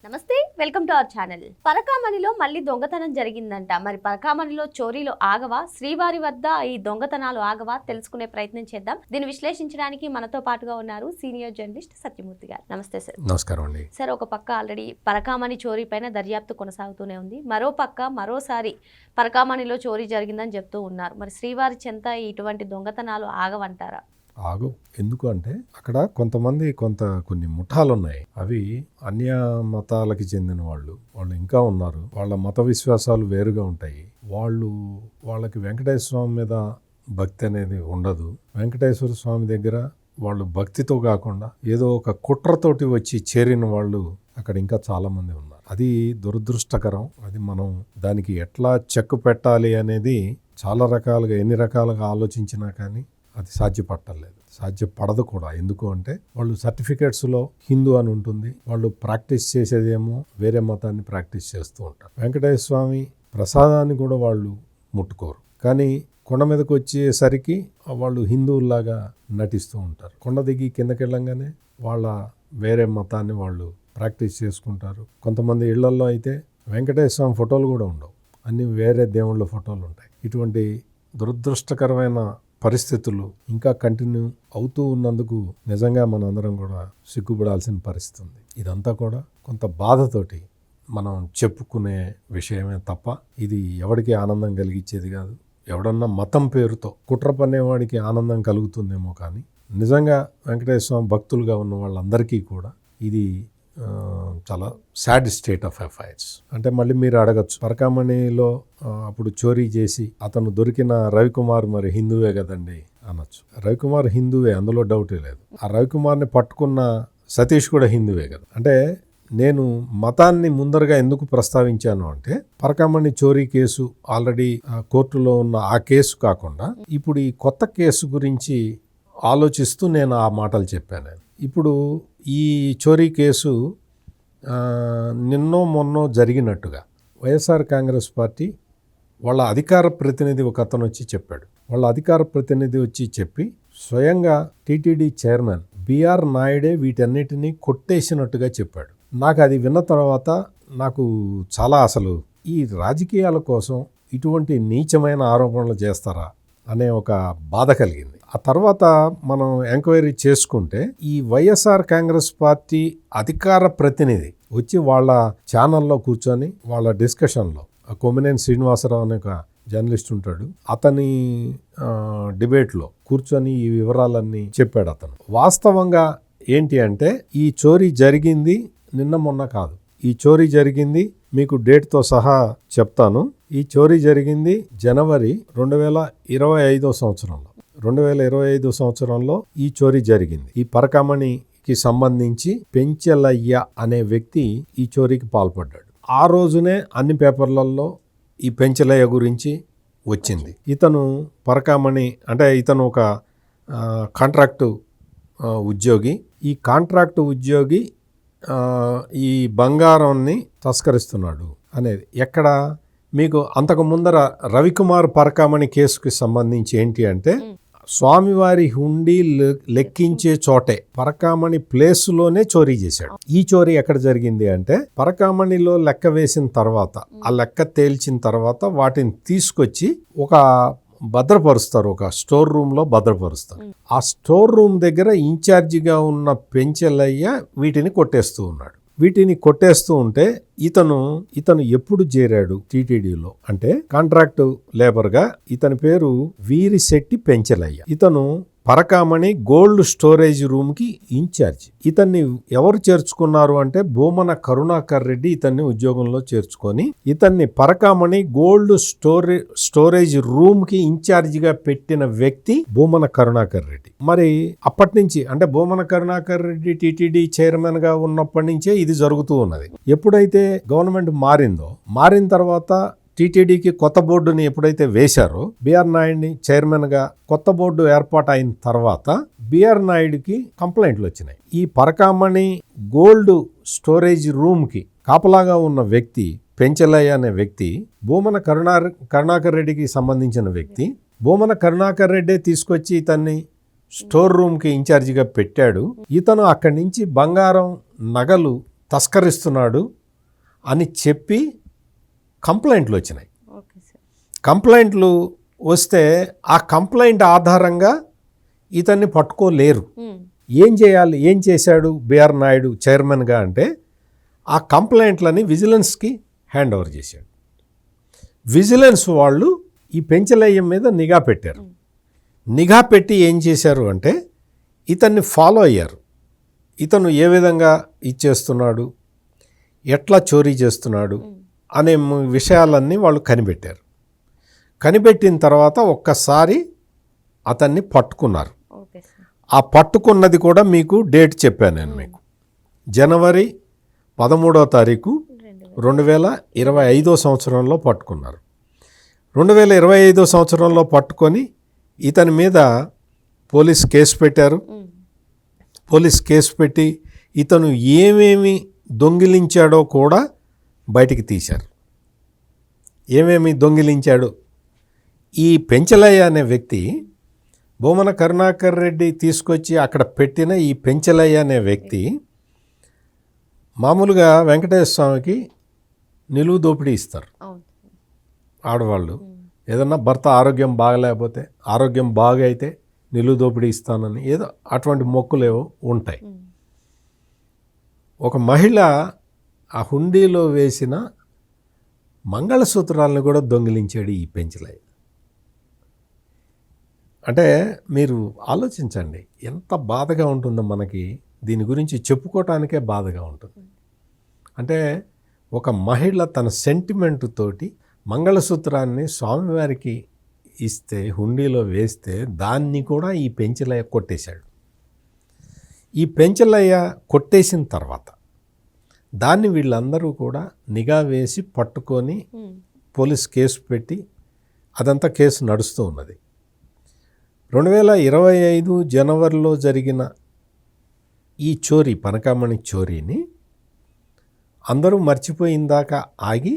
నమస్తే, welcome to our channel. పరకామణిలో మళ్ళీ దొంగతనం జరిగిందంట. మరి పరకామణిలో చోరీలు ఆగవా, శ్రీవారి వద్ద ఈ దొంగతనాలు ఆగవా తెలుసుకునే ప్రయత్నం చేద్దాం. దీన్ని విశ్లేషించడానికి మనతో పాటుగా ఉన్నారు సీనియర్ జర్నలిస్ట్ సత్యమూర్తి గారు. నమస్తే సార్. నమస్కారం అండి. సార్, ఒక పక్క ఆల్రెడీ పరకామణి చోరీ పైన దర్యాప్తు కొనసాగుతూనే ఉంది. మరో పక్క మరోసారి పరకామణిలో చోరీ జరిగిందని చెప్తూ ఉన్నారు. మరి శ్రీవారి చెంత ఇటువంటి దొంగతనాలు ఆగవంటారా? ఆగు. ఎందుకు అంటే అక్కడ కొన్ని ముఠాలు ఉన్నాయి. అవి అన్య మతాలకి చెందిన వాళ్ళు ఇంకా ఉన్నారు. వాళ్ళ మత విశ్వాసాలు వేరుగా ఉంటాయి. వాళ్ళకి వెంకటేశ్వర స్వామి మీద భక్తి అనేది ఉండదు. వెంకటేశ్వర స్వామి దగ్గర వాళ్ళు భక్తితో కాకుండా ఏదో ఒక కుట్రతోటి వచ్చి చేరిన వాళ్ళు అక్కడ ఇంకా చాలా మంది ఉన్నారు. అది దురదృష్టకరం. అది మనం దానికి ఎట్లా చెక్ పెట్టాలి అనేది చాలా రకాలుగా ఎన్ని రకాలుగా ఆలోచించినా కానీ అది సాధ్యపడదు కూడా. ఎందుకు అంటే వాళ్ళు సర్టిఫికేట్స్లో హిందూ అని ఉంటుంది, వాళ్ళు ప్రాక్టీస్ చేసేదేమో వేరే మతాన్ని ప్రాక్టీస్ చేస్తూ ఉంటారు. వెంకటేశ్వర స్వామి ప్రసాదాన్ని కూడా వాళ్ళు ముట్టుకోరు, కానీ కొండ మీదకి వచ్చేసరికి వాళ్ళు హిందువుల్లాగా నటిస్తూ ఉంటారు. కొండ దిగి కిందకి వెళ్ళంగానే వాళ్ళ వేరే మతాన్ని వాళ్ళు ప్రాక్టీస్ చేసుకుంటారు. కొంతమంది ఇళ్లల్లో అయితే వెంకటేశ్వర స్వామి ఫోటోలు కూడా ఉండవు, అన్ని వేరే దేవుళ్ళ ఫోటోలు ఉంటాయి. ఇటువంటి దురదృష్టకరమైన పరిస్థితులు ఇంకా కంటిన్యూ అవుతూ ఉన్నందుకు నిజంగా మనందరం కూడా సిగ్గుపడాల్సిన పరిస్థితి ఉంది. ఇదంతా కూడా కొంత బాధతోటి మనం చెప్పుకునే విషయమే తప్ప ఇది ఎవరికి ఆనందం కలిగించేది కాదు. ఎవడన్నా మతం పేరుతో కుట్ర పన్నేవాడికి ఆనందం కలుగుతుందేమో, కానీ నిజంగా వెంకటేశ్వర స్వామి భక్తులుగా ఉన్న వాళ్ళందరికీ కూడా ఇది చాలా సాడ్ స్టేట్ ఆఫ్ అఫైర్స్. అంటే మళ్ళీ మీరు అడగచ్చు, పరకామణిలో అప్పుడు చోరీ చేసి అతను దొరికిన రవికుమార్ మరి హిందువే కదండి అనొచ్చు. రవికుమార్ హిందువే, అందులో డౌటే లేదు. ఆ రవికుమార్ని పట్టుకున్న సతీష్ కూడా హిందువే కదా. అంటే నేను మతాన్ని ముందరగా ఎందుకు ప్రస్తావించాను అంటే, పరకామణి చోరీ కేసు ఆల్రెడీ కోర్టులో ఉన్న ఆ కేసు కాకుండా ఇప్పుడు ఈ కొత్త కేసు గురించి ఆలోచిస్తూ నేను ఆ మాటలు చెప్పాను. ఇప్పుడు ఈ చోరీ కేసు నిన్నో మొన్నో జరిగినట్టుగా వైఎస్ఆర్ కాంగ్రెస్ పార్టీ వాళ్ళ అధికార ప్రతినిధి ఒక అతను వచ్చి చెప్పాడు. వాళ్ళ అధికార ప్రతినిధి వచ్చి చెప్పి స్వయంగా టీటీడీ చైర్మన్ బిఆర్ నాయుడే వీటన్నిటినీ కొట్టేసినట్టుగా చెప్పాడు. నాకు అది విన్న తర్వాత నాకు చాలా అసలు ఈ రాజకీయాల కోసం ఇటువంటి నీచమైన ఆరోపణలు చేస్తారా అనే ఒక బాధ కలిగింది. ఆ తర్వాత మనం ఎంక్వైరీ చేసుకుంటే ఈ వైఎస్ఆర్ కాంగ్రెస్ పార్టీ అధికార ప్రతినిధి వచ్చి వాళ్ళ ఛానల్లో కూర్చొని వాళ్ళ డిస్కషన్లో, కొమ్మినేని శ్రీనివాసరావు అనే ఒక జర్నలిస్ట్ ఉంటాడు, అతని డిబేట్లో కూర్చొని ఈ వివరాలన్నీ చెప్పాడు. అతను వాస్తవంగా ఏంటి అంటే, ఈ చోరీ జరిగింది నిన్న మొన్న కాదు. ఈ చోరీ జరిగింది, మీకు డేట్తో సహా చెప్తాను. ఈ చోరీ జరిగింది జనవరి 2025 సంవత్సరంలో. 2025 సంవత్సరంలో ఈ చోరీ జరిగింది. ఈ పరకామణికి సంబంధించి పెంచెలయ్య అనే వ్యక్తి ఈ చోరీకి పాల్పడ్డాడు. ఆ రోజునే అన్ని పేపర్లలో ఈ పెంచెలయ్య గురించి వచ్చింది. ఇతను పరకామణి అంటే ఇతను ఒక కాంట్రాక్టు ఉద్యోగి. ఈ కాంట్రాక్టు ఉద్యోగి ఈ బంగారాన్ని తస్కరిస్తున్నాడు అనేది ఎక్కడ మీకు అంతకు ముందర రవికుమార్ పరకామణి కేసుకి సంబంధించి ఏంటి అంటే, స్వామివారి హుండీ లెక్కించే చోటే పరకామణి ప్లేస్లోనే చోరీ చేశాడు. ఈ చోరీ ఎక్కడ జరిగింది అంటే, పరకామణిలో లెక్క వేసిన తర్వాత, ఆ లెక్క తేల్చిన తర్వాత వాటిని తీసుకొచ్చి ఒక భద్రపరుస్తారు, ఒక స్టోర్ రూమ్ లో భద్రపరుస్తారు. ఆ స్టోర్ రూమ్ దగ్గర ఇన్ఛార్జిగా ఉన్న పెంచెలయ్య వీటిని కొట్టేస్తూ ఉన్నాడు. వీటిని కొట్టేస్తూ ఉంటే ఇతను ఎప్పుడు చేరాడు టీటీడీలో అంటే కాంట్రాక్ట్ లేబర్ గా. ఇతని పేరు వీరిశెట్టి పెంచెలయ్య. ఇతను పరకామణి గోల్డ్ స్టోరేజ్ రూమ్ కి ఇన్ఛార్జ్. ఇతన్ని ఎవరు చేర్చుకున్నారు అంటే, భూమన కరుణాకర్ రెడ్డి ఇతన్ని ఉద్యోగంలో చేర్చుకొని ఇతన్ని పరకామణి గోల్డ్ స్టోరేజ్ రూమ్ కి ఇన్ఛార్జ్ గా పెట్టిన వ్యక్తి భూమన కరుణాకర్ రెడ్డి. మరి అప్పటి నుంచి అంటే భూమన కరుణాకర్ రెడ్డి టీటీడీ చైర్మన్ గా ఉన్నప్పటి నుంచే ఇది జరుగుతూ ఉన్నది. ఎప్పుడైతే గవర్నమెంట్ మారిన తర్వాత టీటీడీకి కొత్త బోర్డుని ఎప్పుడైతే వేశారో, బిఆర్ నాయుడిని చైర్మన్గా కొత్త బోర్డు ఏర్పాటు అయిన తర్వాత బిఆర్ నాయుడికి కంప్లైంట్లు వచ్చినాయి. ఈ పరకామణి గోల్డ్ స్టోరేజ్ రూమ్కి కాపలాగా ఉన్న వ్యక్తి పెంచెలయ్య అనే వ్యక్తి భూమన కరుణాకర్ రెడ్డికి సంబంధించిన వ్యక్తి. భూమన కరుణాకర్ రెడ్డి తీసుకొచ్చి ఇతన్ని స్టోర్ రూమ్కి ఇన్ఛార్జిగా పెట్టాడు. ఇతను అక్కడి నుంచి బంగారం, నగలు తస్కరిస్తున్నాడు అని చెప్పి కంప్లైంట్లు వచ్చినాయి. Okay sir. కంప్లైంట్లు వస్తే ఆ కంప్లైంట్ ఆధారంగా ఇతన్ని పట్టుకోలేరు. ఏం చేయాలి? ఏం చేశాడు బిఆర్ నాయుడు చైర్మన్గా అంటే ఆ కంప్లైంట్లని విజిలెన్స్కి హ్యాండ్ ఓవర్ చేశాడు. విజిలెన్స్ వాళ్ళు ఈ పెంచలయ్య మీద నిఘా పెట్టారు. నిఘా పెట్టి ఏం చేశారు అంటే ఇతన్ని ఫాలో అయ్యారు. ఇతను ఏ విధంగా ఇచ్చేస్తున్నాడు, ఎట్లా చోరీ చేస్తున్నాడు అనే విషయాలన్నీ వాళ్ళు కనిపెట్టారు. కనిపెట్టిన తర్వాత ఒక్కసారి అతన్ని పట్టుకున్నారు. ఆ పట్టుకున్నది కూడా మీకు డేట్ చెప్పాను నేను మీకు. జనవరి 13వ తారీఖు 2025 సంవత్సరంలో పట్టుకున్నారు. 2025 సంవత్సరంలో పట్టుకొని ఇతని మీద పోలీస్ కేసు పెట్టారు. పోలీస్ కేసు పెట్టి ఇతను ఏమేమి దొంగిలించాడో కూడా బయటికి తీశారు. ఏమేమి దొంగిలించాడు? ఈ పెంచలయ్య అనే వ్యక్తి, భూమన కరుణాకర్ రెడ్డి తీసుకొచ్చి అక్కడ పెట్టిన ఈ పెంచలయ్య అనే వ్యక్తి మామూలుగా వెంకటేశ్వర స్వామికి నిలువు దోపిడీ ఇస్తారు ఆడవాళ్ళు. ఏదన్నా భర్త ఆరోగ్యం బాగలేకపోతే, ఆరోగ్యం బాగా అయితే నిలువు దోపిడీ ఇస్తానని ఏదో అటువంటి మొక్కులేవో ఉంటాయి. ఒక మహిళ ఆ హుండీలో వేసిన మంగళసూత్రాలను కూడా దొంగిలించాడు ఈ పెంచలయ్య. అంటే మీరు ఆలోచించండి, ఎంత బాధగా ఉంటుందో మనకి. దీని గురించి చెప్పుకోవటానికే బాధగా ఉంటుంది. అంటే ఒక మహిళ తన సెంటిమెంట్ తోటి మంగళసూత్రాన్ని స్వామివారికి ఇస్తే, హుండీలో వేస్తే దాన్ని కూడా ఈ పెంచలయ్య కొట్టేశాడు. ఈ పెంచలయ్య కొట్టేసిన తర్వాత దాన్ని వీళ్ళందరూ కూడా నిఘా వేసి పట్టుకొని పోలీస్ కేసు పెట్టి అదంతా కేసు నడుస్తూ ఉన్నది. 2025 జనవరిలో జరిగిన ఈ చోరీ, పనకామణి చోరీని అందరూ మర్చిపోయిందాక ఆగి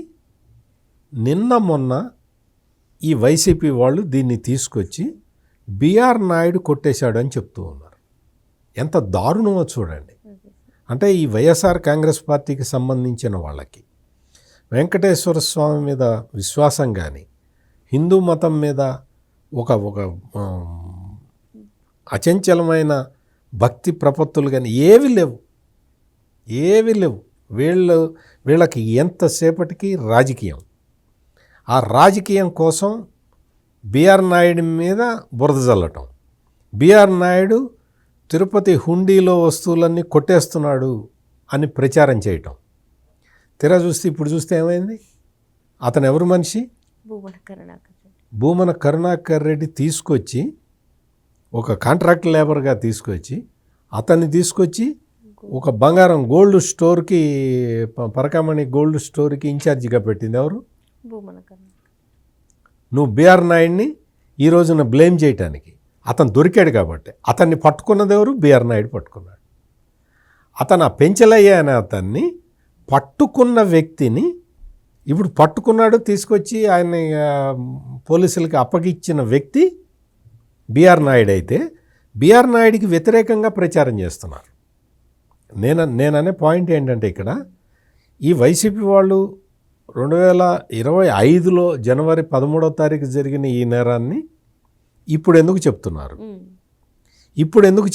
నిన్న మొన్న ఈ వైసీపీ వాళ్ళు దీన్ని తీసుకొచ్చి బిఆర్ నాయుడు కొట్టేశాడు అని చెప్తూ ఉన్నారు. ఎంత దారుణమో చూడండి. అంటే ఈ వైఎస్ఆర్ కాంగ్రెస్ పార్టీకి సంబంధించిన వాళ్ళకి వెంకటేశ్వర స్వామి మీద విశ్వాసం కానీ, హిందూ మతం మీద ఒక అచంచలమైన భక్తి ప్రపత్తులు కానీ ఏవి లేవు. వీళ్ళకి ఎంతసేపటికి రాజకీయం. ఆ రాజకీయం కోసం బిఆర్ నాయుడు మీద బురద జల్లటం, బిఆర్ నాయుడు తిరుపతి హుండీలో వస్తువులన్నీ కొట్టేస్తున్నాడు అని ప్రచారం చేయటం. తెర చూస్తే ఇప్పుడు చూస్తే ఏమైంది? అతను ఎవరు మనిషి? భూమన కరుణాకర్ రెడ్డి తీసుకొచ్చి, ఒక కాంట్రాక్ట్ లేబర్గా తీసుకొచ్చి, అతన్ని తీసుకొచ్చి ఒక బంగారం గోల్డ్ స్టోర్కి, పరకామణి గోల్డ్ స్టోర్కి ఇన్ఛార్జిగా పెట్టింది ఎవరు? నువ్వు బిఆర్ నాయుడిని ఈ రోజున బ్లేమ్ చేయటానికి. అతను దొరికాడు కాబట్టి. అతన్ని పట్టుకున్నది ఎవరు? బిఆర్ నాయుడు పట్టుకున్నాడు. అతను ఆ పెంచలయ్య అనే అతన్ని పట్టుకున్న వ్యక్తిని ఇప్పుడు పట్టుకున్నాడు, తీసుకొచ్చి ఆయన పోలీసులకి అప్పగిచ్చిన వ్యక్తి బిఆర్ నాయుడు. అయితే బిఆర్ నాయుడికి వ్యతిరేకంగా ప్రచారం చేస్తున్నారు. నేననే పాయింట్ ఏంటంటే ఇక్కడ ఈ వైసీపీ వాళ్ళు 2025లో జనవరి 13వ తారీఖు జరిగిన ఈ నేరాన్ని ఇప్పుడు ఎందుకు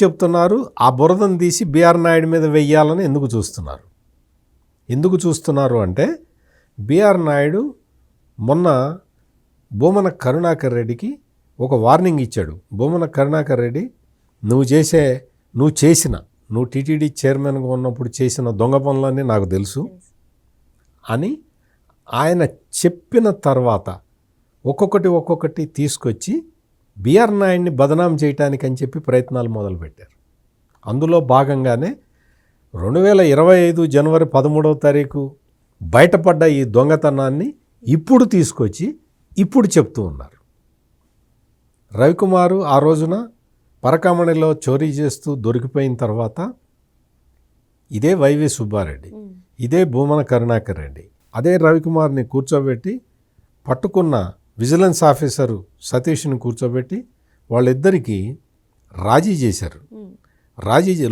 చెప్తున్నారు? ఆ బురదను తీసి బిఆర్ నాయుడు మీద వెయ్యాలని ఎందుకు చూస్తున్నారు అంటే బిఆర్ నాయుడు మొన్న భూమన కరుణాకర్ రెడ్డికి ఒక వార్నింగ్ ఇచ్చాడు. భూమన కరుణాకర్ రెడ్డి, నువ్వు టీటీడీ చైర్మన్గా ఉన్నప్పుడు చేసిన దొంగ పనులన్నీ నాకు తెలుసు అని ఆయన చెప్పిన తర్వాత ఒక్కొక్కటి తీసుకొచ్చి బిఆర్ నాయుడిని బదనాం చేయటానికి అని చెప్పి ప్రయత్నాలు మొదలుపెట్టారు. అందులో భాగంగానే 2025 జనవరి 13వ తారీఖు బయటపడ్డ ఈ దొంగతనాన్ని ఇప్పుడు తీసుకొచ్చి ఇప్పుడు చెప్తూ ఉన్నారు. రవికుమారు ఆ రోజున పరకామణిలో చోరీ చేస్తూ దొరికిపోయిన తర్వాత ఇదే వైవి సుబ్బారెడ్డి, ఇదే భూమన కరుణాకర్ రెడ్డి, అదే రవికుమార్ని కూర్చోబెట్టి పట్టుకున్న విజిలెన్స్ ఆఫీసరు సతీష్ని కూర్చోబెట్టి వాళ్ళిద్దరికీ రాజీ చేశారు.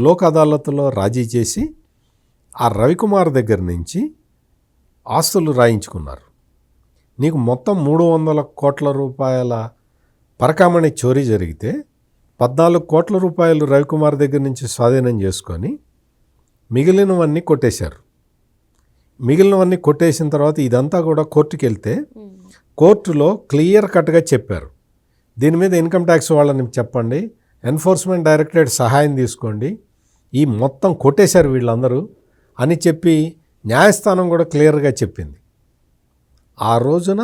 లోక్ అదాలత్లో రాజీ చేసి ఆ రవికుమార్ దగ్గర నుంచి ఆస్తులు రాయించుకున్నారు. నీకు మొత్తం 300 కోట్ల రూపాయల పరకామణి చోరీ జరిగితే 14 కోట్ల రూపాయలు రవికుమార్ దగ్గర నుంచి స్వాధీనం చేసుకొని మిగిలినవన్నీ కొట్టేశారు. మిగిలినవన్నీ కొట్టేసిన తర్వాత ఇదంతా కూడా కోర్టుకి వెళ్తే కోర్టులో క్లియర్ కట్గా చెప్పారు, దీని మీద ఇన్కమ్ ట్యాక్స్ వాళ్ళని చెప్పండి, ఎన్ఫోర్స్మెంట్ డైరెక్టరేట్ సహాయం తీసుకోండి, ఈ మొత్తం కొట్టేశారు వీళ్ళందరూ అని చెప్పి న్యాయస్థానం కూడా క్లియర్గా చెప్పింది. ఆ రోజున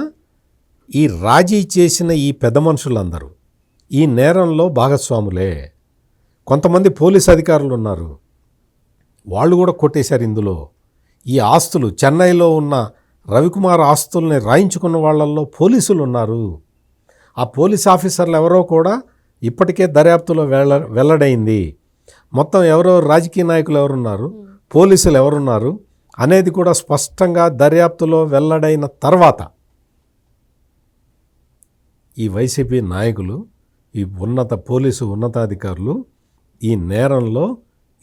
ఈ రాజీ చేసిన ఈ పెద్ద మనుషులందరూ ఈ నేరంలో భాగస్వాములే. కొంతమంది పోలీస్ అధికారులు ఉన్నారు, వాళ్ళు కూడా కొట్టేశారు ఇందులో. ఈ ఆస్తులు చెన్నైలో ఉన్న రవికుమార్ ఆస్తుల్ని రాయించుకున్న వాళ్ళల్లో పోలీసులు ఉన్నారు. ఆ పోలీస్ ఆఫీసర్లు ఎవరో కూడా ఇప్పటికే దర్యాప్తులో వెల్లడైంది. మొత్తం ఎవరో రాజకీయ నాయకులు ఎవరున్నారు, పోలీసులు ఎవరున్నారు అనేది కూడా స్పష్టంగా దర్యాప్తులో వెల్లడైన తర్వాత ఈ వైసీపీ నాయకులు, ఈ పోలీసు ఉన్నతాధికారులు ఈ నేరంలో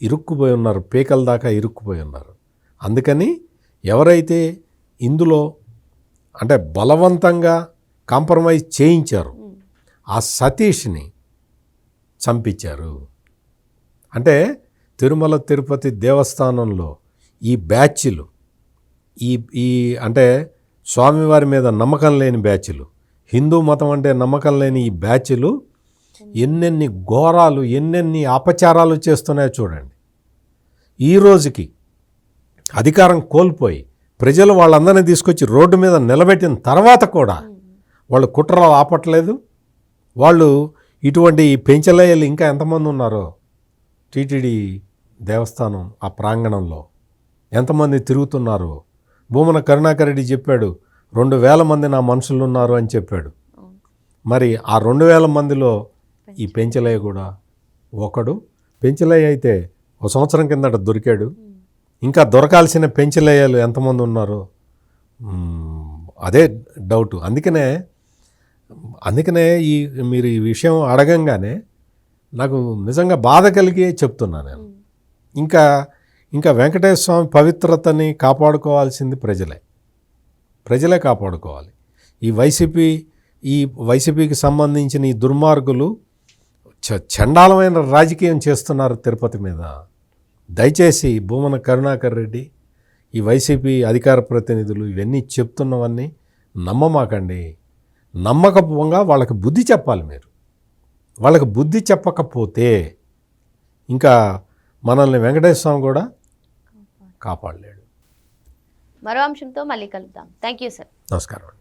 ఇరుక్కుపోయి ఉన్నారు, పీకల దాకా ఇరుక్కుపోయి ఉన్నారు. అందుకని ఎవరైతే ఇందులో అంటే బలవంతంగా కాంప్రమైజ్ చేయించారు ఆ సతీష్ని చంపించారు. అంటే తిరుమల తిరుపతి దేవస్థానంలో ఈ బ్యాచ్లు ఈ అంటే స్వామివారి మీద నమ్మకం లేని బ్యాచ్లు, హిందూ మతం అంటే నమ్మకం లేని ఈ బ్యాచ్లు ఎన్నెన్ని ఘోరాలు ఎన్నెన్ని అపచారాలు చేస్తున్నాయో చూడండి. ఈ రోజుకి అధికారం కోల్పోయి ప్రజలు వాళ్ళందరినీ తీసుకొచ్చి రోడ్డు మీద నిలబెట్టిన తర్వాత కూడా వాళ్ళు కుట్రలు ఆపట్లేదు. వాళ్ళు ఇటువంటి పెంచలేయలు ఇంకా ఎంతమంది ఉన్నారో టీటీడీ దేవస్థానం ఆ ప్రాంగణంలో ఎంతమంది తిరుగుతున్నారో. భూమన కరుణాకర్ రెడ్డి చెప్పాడు 2000 మంది నా మనుషులు ఉన్నారు అని చెప్పాడు. మరి ఆ 2000 మందిలో ఈ పెంచలయ్య కూడా ఒకడు. పెంచలయ్య అయితే ఒక సంవత్సరం కిందట దొరికాడు. ఇంకా దొరకాల్సిన పెంచలయ్యలు ఎంతమంది ఉన్నారో అదే డౌట్. అందుకనే మీరు ఈ విషయం అడగంగానే నాకు నిజంగా బాధ కలిగి చెప్తున్నా నేను. ఇంకా వెంకటేశ్వర స్వామి పవిత్రతని కాపాడుకోవాల్సింది ప్రజలే కాపాడుకోవాలి. ఈ వైసీపీకి సంబంధించిన ఈ దుర్మార్గులు చండాలమైన రాజకీయం చేస్తున్నారు తిరుపతి మీద. దయచేసి భూమన కరుణాకర్ రెడ్డి, ఈ వైసీపీ అధికార ప్రతినిధులు ఇవన్నీ చెప్తున్నవన్నీ నమ్మమాకండి. నమ్మకంగా వాళ్ళకి బుద్ధి చెప్పాలి. మీరు వాళ్ళకి బుద్ధి చెప్పకపోతే ఇంకా మనల్ని వెంకటేశ్వర స్వామి కూడా కాపాడలేడు. మరో అంశంతో మళ్ళీ కలుద్దాం. Thank you sir. నమస్కారం అండి.